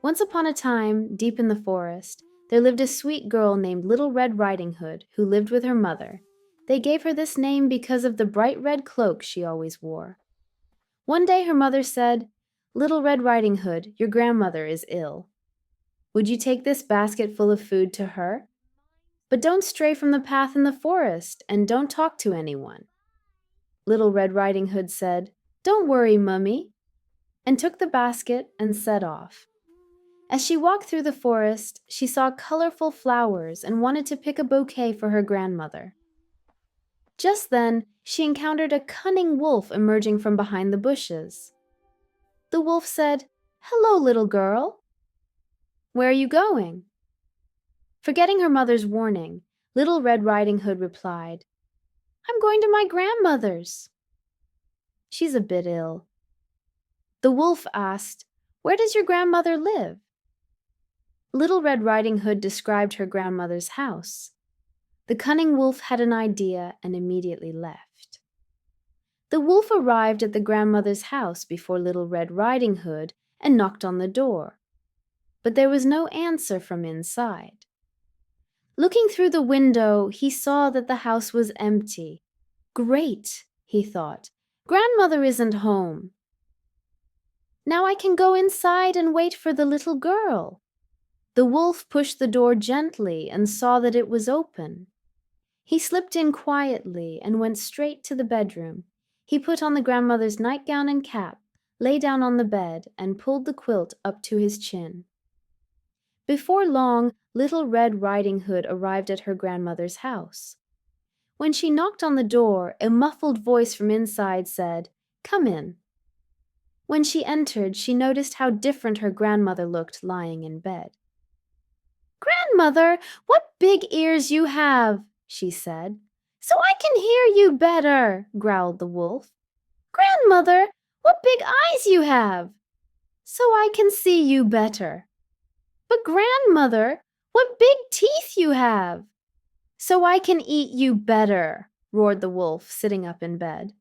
Once upon a time, deep in the forest, there lived a sweet girl named Little Red Riding Hood who lived with her mother. They gave her this name because of the bright red cloak she always wore. One day her mother said, "Little Red Riding Hood, your grandmother is ill. Would you take this basket full of food to her? But don't stray from the path in the forest and don't talk to anyone." Little Red Riding Hood said, "Don't worry, Mummy," and took the basket and set off. As she walked through the forest, she saw colorful flowers and wanted to pick a bouquet for her grandmother. Just then, she encountered a cunning wolf emerging from behind the bushes. The wolf said, "Hello, little girl. Where are you going?" Forgetting her mother's warning, Little Red Riding Hood replied, "I'm going to my grandmother's. She's a bit ill." The wolf asked, "Where does your grandmother live?" Little Red Riding Hood described her grandmother's house. The cunning wolf had an idea and immediately left. The wolf arrived at the grandmother's house before Little Red Riding Hood and knocked on the door. But there was no answer from inside. Looking through the window, he saw that the house was empty. "Great," he thought. "Grandmother isn't home. Now I can go inside and wait for the little girl." The wolf pushed the door gently and saw that it was open. He slipped in quietly and went straight to the bedroom. He put on the grandmother's nightgown and cap, lay down on the bed, and pulled the quilt up to his chin. Before long, Little Red Riding Hood arrived at her grandmother's house. When she knocked on the door, a muffled voice from inside said, "Come in." When she entered, she noticed how different her grandmother looked lying in bed. "Grandmother, what big ears you have," she said. "So I can hear you better," growled the wolf. "Grandmother, what big eyes you have." "So I can see you better." "But grandmother, what big teeth you have." "So I can eat you better," roared the wolf, sitting up in bed.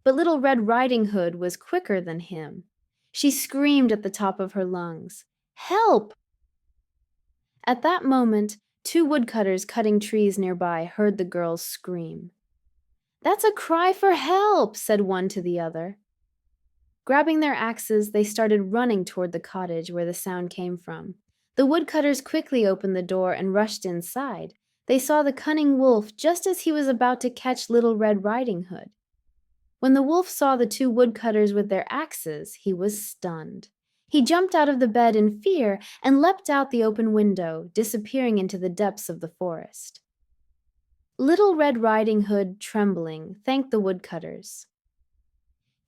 But Little Red Riding Hood was quicker than him. She screamed at the top of her lungs, "Help!" At that moment, two woodcutters cutting trees nearby heard the girls scream. "That's a cry for help," said one to the other. Grabbing their axes, they started running toward the cottage where the sound came from. The woodcutters quickly opened the door and rushed inside. They saw the cunning wolf just as he was about to catch Little Red Riding Hood. When the wolf saw the two woodcutters with their axes, he was stunned. He jumped out of the bed in fear and leapt out the open window, disappearing into the depths of the forest. Little Red Riding Hood, trembling, thanked the woodcutters.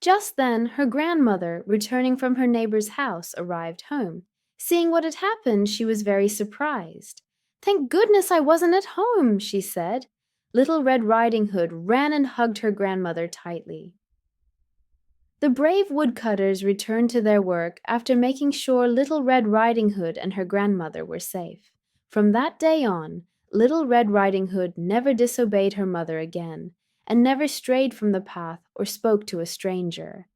Just then, her grandmother, returning from her neighbor's house, arrived home. Seeing what had happened, she was very surprised. "Thank goodness I wasn't at home," she said. Little Red Riding Hood ran and hugged her grandmother tightly. The brave woodcutters returned to their work after making sure Little Red Riding Hood and her grandmother were safe. From that day on, Little Red Riding Hood never disobeyed her mother again, and never strayed from the path or spoke to a stranger.